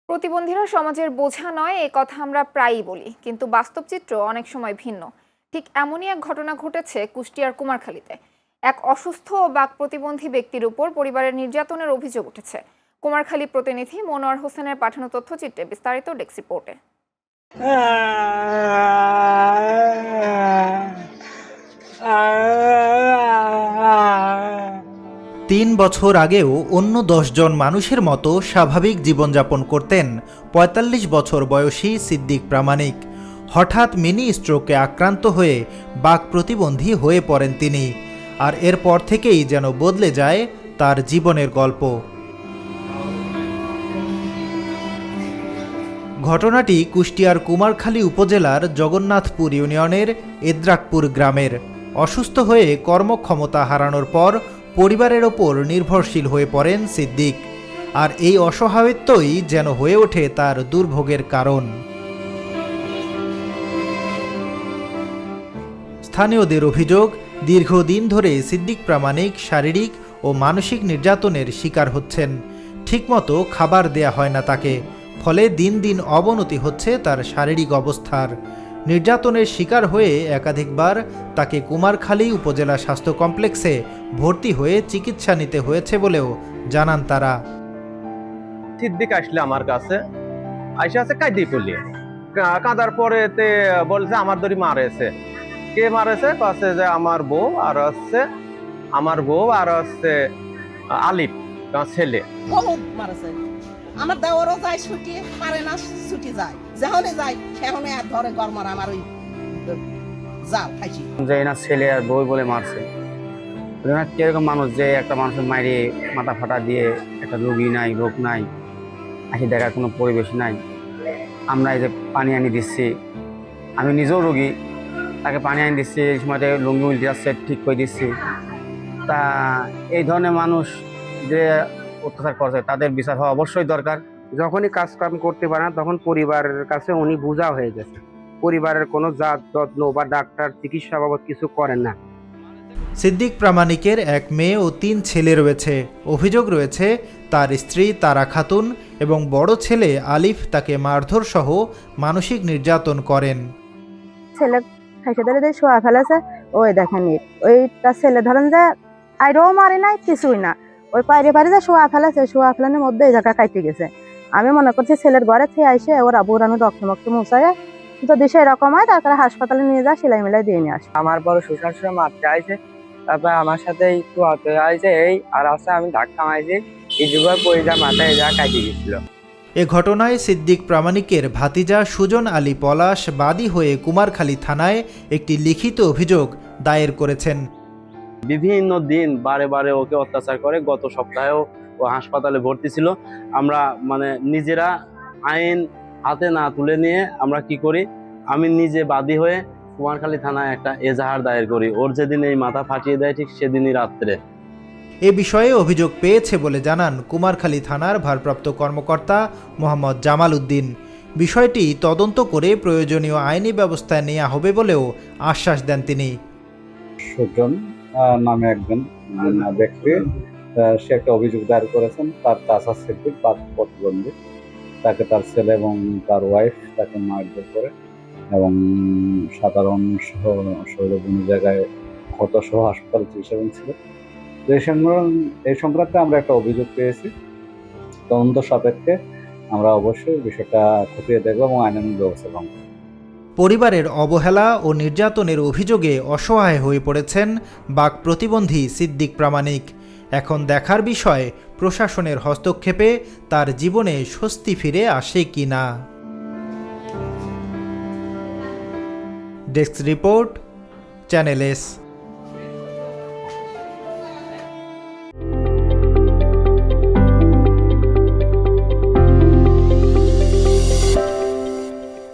প্রতিবন্ধীরা সমাজের বোঝা নয় এ কথা আমরা প্রায়ই বলি, কিন্তু বাস্তব চিত্র অনেক সময় ভিন্ন। ঠিক এমনই এক ঘটনা ঘটেছে কুষ্টিয়ার কুমারখালীতে। এক অসুস্থ ও বাক প্রতিবন্ধী ব্যক্তির উপর পরিবারের নির্যাতনের অভিযোগ উঠেছে। কুমারখালী প্রতিনিধি মনোয়ার হোসেনের পাঠানো তথ্যচিত্রে বিস্তারিত ডেস্ক রিপোর্টে। ৩ বছর আগেও অন্য ১০ জন মানুষের মতো স্বাভাবিক জীবনযাপন করতেন ৪৫ বছর বয়সী সিদ্দিক প্রামাণিক। হঠাৎ মিনি স্ট্রোকে আক্রান্ত হয়ে বাক প্রতিবন্ধী হয়ে পড়েন তিনি। আর এরপর থেকেই যেন বদলে যায় তার জীবনের গল্প। ঘটনাটি কুষ্টিয়ার কুমারখালী উপজেলার জগন্নাথপুর ইউনিয়নের এদ্রাকপুর গ্রামের। অসুস্থ হয়ে কর্মক্ষমতা হারানোর পর পরিবারের ওপর নির্ভরশীল হয়ে পড়েন সিদ্দিক। আর এই অসহায়ত্বই যেন হয়ে ওঠে তার দুর্ভোগের কারণ। স্থানীয়দের অভিযোগ, দীর্ঘদিন ধরে সিদ্দিক প্রামাণিক শারীরিক ও মানসিক নির্যাতনের শিকার হচ্ছেন। ঠিকমতো খাবার দেয়া হয় না তাকে, ফলে দিন দিন অবনতি হচ্ছে তার শারীরিক অবস্থার। নির্যাতনের শিকার হয়ে একাধিকবার তাকে কুমারখালী উপজেলা স্বাস্থ্য কমপ্লেক্সে ভর্তি হয়ে চিকিৎসা নিতে হয়েছে বলেও জানান তারা। সিদ্দিক আসলে আমার কাছে আছে কাঁদি পড়লি, কাঁদার পরে বলছে আমার দড়ি মারেছে। কে মারেছে? কাছে যে আমার বউ আর হচ্ছে আলিফ ছেলে। বহুত মারেছে। আমার দেওয়ারও যায় ছুটি, পারে না ছুটি যায়, যেখানে যায় সেখানে আর ধরে গরমার আমার ওই যাও খাইছি যে না ছেলে আর বই বলে মারছে। কিরকম মানুষ যে একটা মানুষের মাইরে মাথা ফাটা দিয়ে, একটা রোগী নাই, রোগ নাই, আসি দেখার কোনো পরিবেশ নাই। আমরা এই যে পানি আনি দিচ্ছি, আমি নিজেও রোগী, তাকে পানি আনি দিচ্ছি, এই সময় লুঙ্গি উল্টে যাচ্ছে, ঠিক করে দিচ্ছি। তা এই ধরনের মানুষ যে অত্যাচার করছে তাদের বিচার হওয়া অবশ্যই দরকার। যখনই কাজকাম করতে পারে না তখন পরিবারের কাছে উনি বোঝা হয়ে গেছে। পরিবারের কোনো জাত যত্ন বা ডাক্তার চিকিৎসা বাবদ কিছু করেন না। সিদ্দিক প্রামাণিকের এক মেয়ে ও ৩ ছেলে রয়েছে। অভিযোগ রয়েছে তার স্ত্রী তারা খাতুন এবং বড় ছেলে আলিফ তাকে মারধর সহ মানসিক নির্যাতন করেন। ছেলে খাইছে ধরে শোয়া ফেলেছে, ওই দেখেন ওইটা ছেলে ধরেন যে আইরও মারে নাই, কিছুই না, ওই পাইরে পাইরে যে শোয়া ফেলেছে, শোয়া ফেলানোর মধ্যে এই জায়গা কাইতে গেছে। আমি মনে করছি ছেলের ঘরে থেকে আইসে ওরা বুড়ানো রক্ত মুছায়, যদি সেরকম হয় তারপরে হাসপাতালে নিয়ে যা সেলাই মেলাই দিয়ে নিয়ে আসে। আমার বড় শ্বশুর মারতে আইছে, তারপর আমার সাথে একটু হতে আইছে এই আর আছে, আমি ধাক্কা মাইছি, এই যুগের পরিজা মাথায় যা কাটিয়ে গেছিল। এ ঘটনায় সিদ্দিক প্রামাণিকের ভাতিজা সুজন আলী পলাশ বাদী হয়ে কুমারখালী থানায় একটি লিখিত অভিযোগ দায়ের করেছেন। বিভিন্ন দিন বারে বারে ওকে অত্যাচার করে। গত সপ্তাহেও ও হাসপাতালে ভর্তি ছিল। আমরা নিজেরা আইন হাতে না তুলে নিয়ে আমরা কি করি, আমি নিজে বাদী হয়ে কুমারখালী থানায় একটা এজাহার দায়ের করি। ওর যেদিন এই মাথা ফাটিয়ে দেয় ঠিক সেদিনই রাত্রে। এ বিষয়ে অভিযোগ পেয়েছে বলে জানান কুমারখালী থানার ভারপ্রাপ্ত কর্মকর্তা মোহাম্মদ জামাল উদ্দিন। বিষয়টি তদন্ত করে প্রয়োজনীয় আইনি ব্যবস্থা নেওয়া হবে বলেও আশ্বাস দেন তিনি। সুজন নামে একজন ব্যক্তি, সে একটা অভিযোগ দায়ের করেছেন। তার চাচা সিদ্দিক বাক প্রতিবন্ধী, তাকে তার ছেলে এবং তার ওয়াইফ তাকে মারধর করে এবং সাধারণ সহ শরীরে বিভিন্ন জায়গায় ক্ষত সহ হাসপাতালে চিকিৎসা ছিল। এই সংক্রান্তে আমরা একটা অভিযোগ পেয়েছি। তদন্ত সাপেক্ষে আমরা অবশ্যই বিষয়টা খতিয়ে দেখব এবং আইনানুগ ব্যবস্থা গ্রহণ করব। পরিবারের অবহেলা ও নির্যাতনের অভিযোগে অসহায় হয়ে পড়েছেন বাক প্রতিবন্ধী সিদ্দিক প্রামাণিক। এখন দেখার বিষয় প্রশাসনের হস্তক্ষেপে তার জীবনে স্বস্তি ফিরে আসে কিনা। Desk report, channel S.